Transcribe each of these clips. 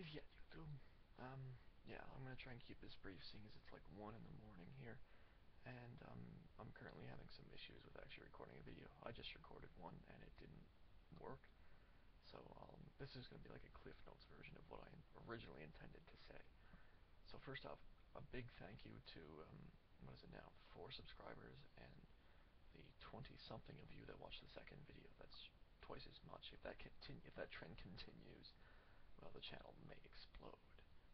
yeah, YouTube. Yeah, I'm gonna try and keep this brief, seeing as it's like 1 in the morning here, and I'm currently having some issues with actually recording a video. I just recorded one and it didn't work, so this is gonna be like a Cliff Notes version of what I originally intended to say. So first off, a big thank you to what is it now, 4 subscribers and the 20-something of you that watched the second video. That's twice as much. If that trend continues, well, the channel may explode,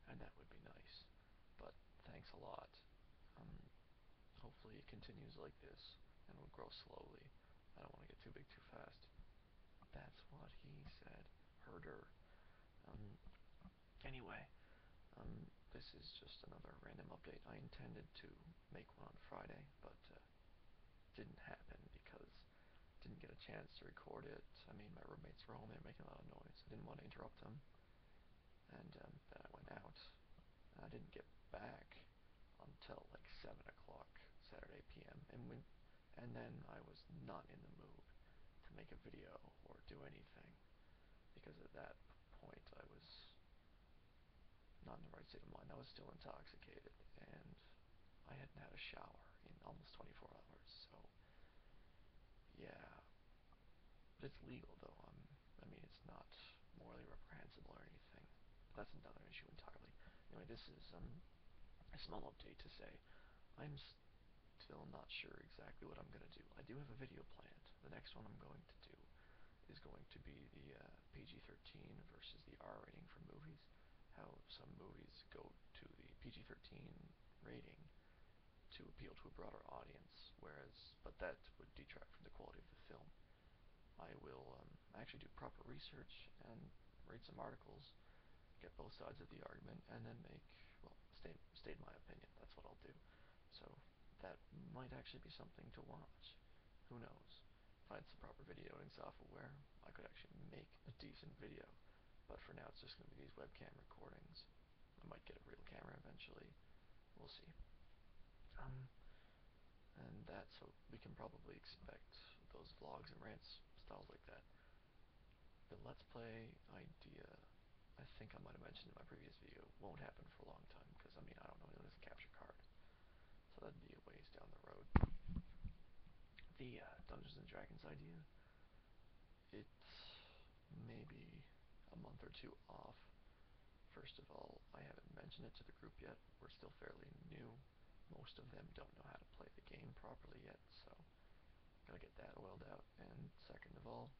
and that would be nice. But thanks a lot. Hopefully it continues like this, and will grow slowly. I don't want to get too big too fast. That's what he said. Herder. Anyway, this is just another random update. I intended to make one on Friday, but didn't happen because I didn't get a chance to record it. I mean, my roommates were home, they were making a lot of noise. I didn't want to interrupt them. And then I went out. And I didn't get back until like 7 o'clock Saturday p.m. And then I was not in the mood to make a video or do anything, because at that point I was not in the right state of mind. I was still intoxicated, and I hadn't had a shower in almost 24 hours, so yeah. But it's legal, though. I mean, it's not morally reprehensible or anything. But that's another issue entirely. Anyway, this is a small update to say I'm still not sure exactly what I'm going to do. I do have a video planned. The next one I'm going to do is going to be the PG-13 versus the R rating for movies. How some movies go to the PG-13 rating to appeal to a broader audience, but that would detract from the quality of the film. I will actually do proper research and read some articles, get both sides of the argument, and then state my opinion. That's what I'll do. So that might actually be something to watch. Who knows? If I had some proper video editing software, I could actually make a decent video. But for now, it's just going to be these webcam recordings. I might get a real camera eventually. We'll see. And so we can probably expect those vlogs and rants, styles like that. The Let's Play idea, I think I might have mentioned in my previous video, won't happen for a long time, because, I mean, I don't know anyone has a capture card. So that'd be a ways down the road. The Dungeons & Dragons idea, it's maybe a month or 2 off. First of all, I haven't mentioned it to the group yet. We're still fairly new. Most of them don't know how to play the game properly yet, so gotta get that oiled out. And second of all,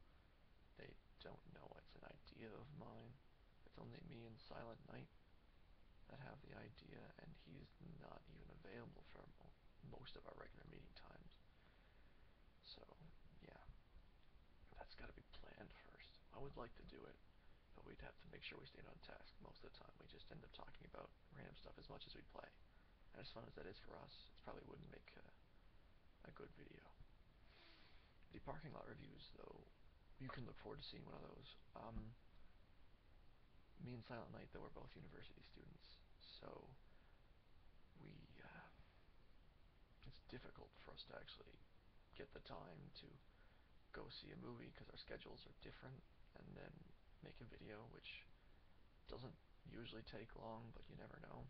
they don't know it's an idea of mine. It's only me and Silent Night that have the idea, and he's not even available for most of our regular meeting times. So, yeah, that's gotta be planned first. I would like to do it, but we'd have to make sure we stayed on task most of the time. We just end up talking about random stuff as much as we play. And as fun as that is for us, it probably wouldn't make a good video. The parking lot reviews, though, you can look forward to seeing one of those. Me and Silent Night, though, are both university students, so it's difficult for us to actually get the time to go see a movie because our schedules are different, and then make a video, which doesn't usually take long, but you never know.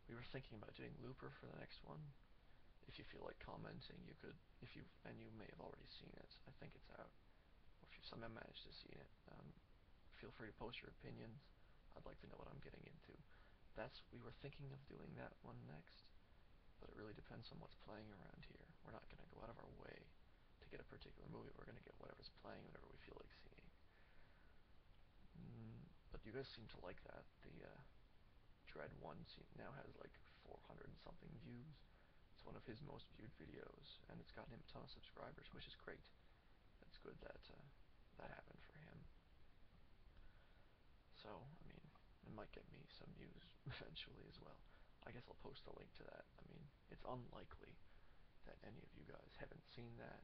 We were thinking about doing Looper for the next one. If you feel like commenting, you could. And you may have already seen it. I think it's out. Or if you somehow managed to see it, feel free to post your opinions. I'd like to know what I'm getting into. We were thinking of doing that one next, but it really depends on what's playing around here. We're not going to go out of our way to get a particular movie. We're going to get whatever's playing whenever we feel like seeing. But you guys seem to like that. The Dread 1 now has like 400 and something views. It's one of his most viewed videos, and it's gotten him a ton of subscribers, which is great. It's good that that happened for him. So, I mean, it might get me some views eventually as well. I guess I'll post a link to that. I mean, it's unlikely that any of you guys haven't seen that,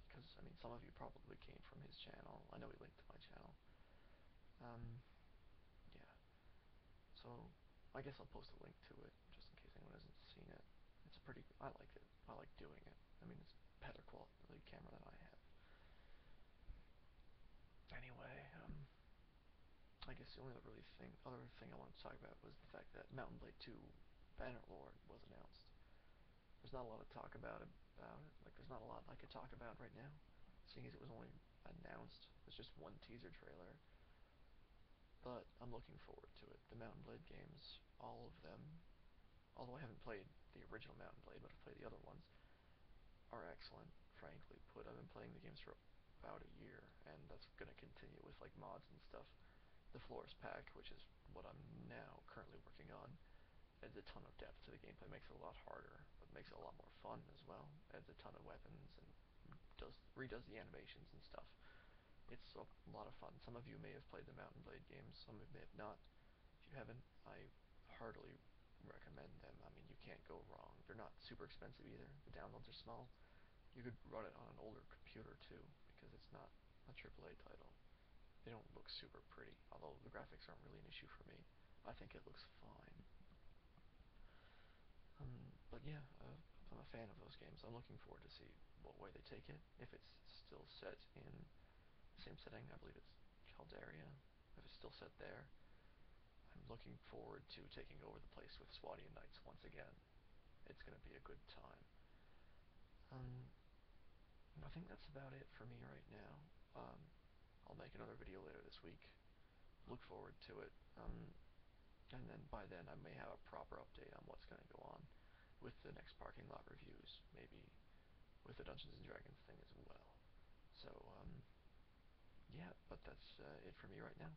because, I mean, some of you probably came from his channel. I know he linked to my channel. Yeah. So, I guess I'll post a link to it, just in case anyone hasn't seen it. I like it. I like doing it. I mean, it's better quality camera than I have. Anyway, I guess the only other thing I wanted to talk about was the fact that Mountain Blade 2 Bannerlord was announced. There's not a lot to talk about it. Like, there's not a lot I could talk about right now, seeing as it was only announced. There's just one teaser trailer, but I'm looking forward to it. The Mountain Blade games, all of them, although I haven't played the original Mountain Blade, but I've played the other ones, are excellent, frankly put. I've been playing the games for about a year, and that's going to continue with like mods and stuff. The Flores pack, which is what I'm now currently working on, adds a ton of depth to the gameplay, makes it a lot harder, but makes it a lot more fun as well. Adds a ton of weapons and redoes the animations and stuff. It's a lot of fun. Some of you may have played the Mountain Blade games, some of you may have not. If you haven't, I heartily recommend them. I mean, you can't go wrong. They're not super expensive either. The downloads are small. You could run it on an older computer too, because it's not a AAA title. They don't look super pretty, although the graphics aren't really an issue for me. I think it looks fine. But yeah, I'm a fan of those games. I'm looking forward to see what way they take it. If it's still set in the same setting, I believe it's Caldaria. If it's still set there, I'm looking forward to taking over the place with Swadian Knights once again. It's going to be a good time. I think that's about it for me right now. I'll make another video later this week. Look forward to it. And then by then I may have a proper update on what's going to go on with the next parking lot reviews, maybe with the Dungeons and Dragons thing as well. So, yeah, but that's it for me right now.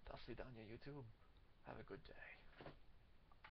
До свидания, YouTube. Have a good day.